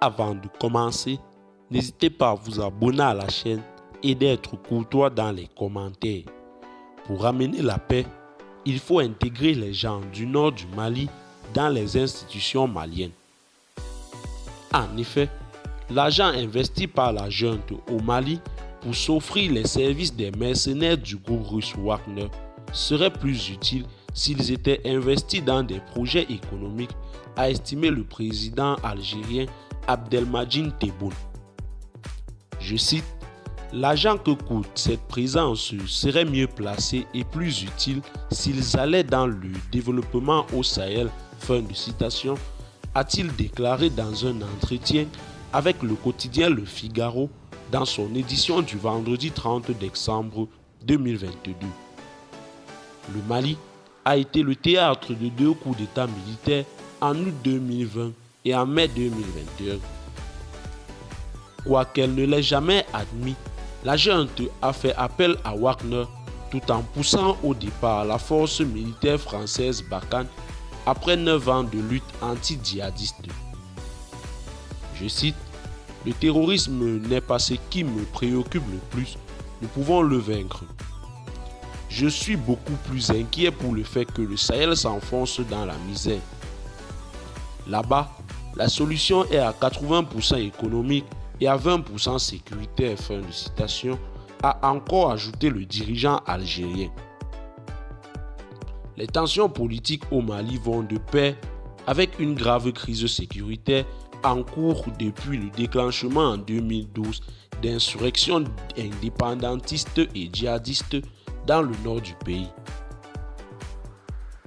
avant de commencer, n'hésitez pas à vous abonner à la chaîne et d'être courtois dans les commentaires. Pour ramener la paix, il faut intégrer les gens du nord du Mali dans les institutions maliennes. En effet, l'argent investi par la junte au Mali pour s'offrir les services des mercenaires du groupe russe Wagner serait plus utile s'ils étaient investis dans des projets économiques, a estimé le président algérien Abdelmadjid Tebboune. Je cite: « L'argent que coûte cette présence serait mieux placé et plus utile s'ils allaient dans le développement au Sahel », fin de citation, a-t-il déclaré dans un entretien avec le quotidien Le Figaro dans son édition du vendredi 30 décembre 2022. Le Mali a été le théâtre de 2 coups d'État militaires en août 2020 et en mai 2021. Quoiqu'elle ne l'ait jamais admis, la junte a fait appel à Wagner tout en poussant au départ la force militaire française Barkhane après 9 ans de lutte anti-djihadiste. Je cite: « Le terrorisme n'est pas ce qui me préoccupe le plus, nous pouvons le vaincre. Je suis beaucoup plus inquiet pour le fait que le Sahel s'enfonce dans la misère. Là-bas, la solution est à 80% économique et à 20% sécuritaire, fin de citation, a encore ajouté le dirigeant algérien. Les tensions politiques au Mali vont de pair avec une grave crise sécuritaire en cours depuis le déclenchement en 2012 d'insurrections indépendantistes et djihadistes dans le nord du pays.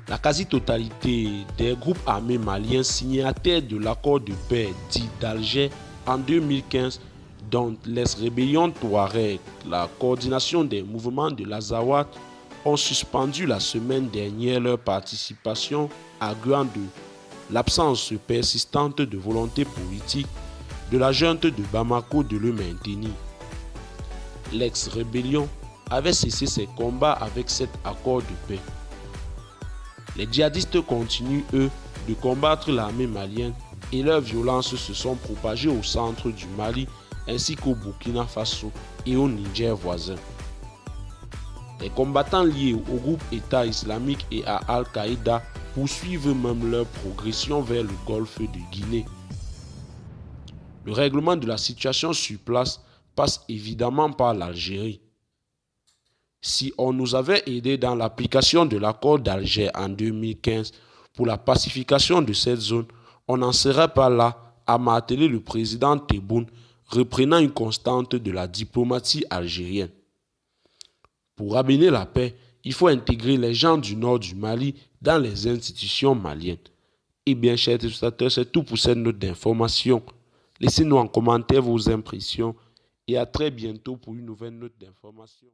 La quasi-totalité des groupes armés maliens signataires de l'accord de paix dit d'Alger en 2015, dont les rébellions Touareg, la coordination des mouvements de l'Azawad, ont suspendu la semaine dernière leur participation, arguant de l'absence persistante de volonté politique de la junte de Bamako de le maintenir. L'ex-rébellion avait cessé ses combats avec cet accord de paix. Les djihadistes continuent, eux, de combattre l'armée malienne et leurs violences se sont propagées au centre du Mali ainsi qu'au Burkina Faso et au Niger voisin. Les combattants liés au groupe État islamique et à Al-Qaïda poursuivent même leur progression vers le golfe de Guinée. Le règlement de la situation sur place passe évidemment par l'Algérie. Si on nous avait aidés dans l'application de l'accord d'Alger en 2015 pour la pacification de cette zone, on n'en serait pas là, à marteler le président Tebboune, reprenant une constante de la diplomatie algérienne. Pour ramener la paix, il faut intégrer les gens du nord du Mali dans les institutions maliennes. Eh bien, chers téléspectateurs, c'est tout pour cette note d'information. Laissez-nous en commentaire vos impressions et à très bientôt pour une nouvelle note d'information.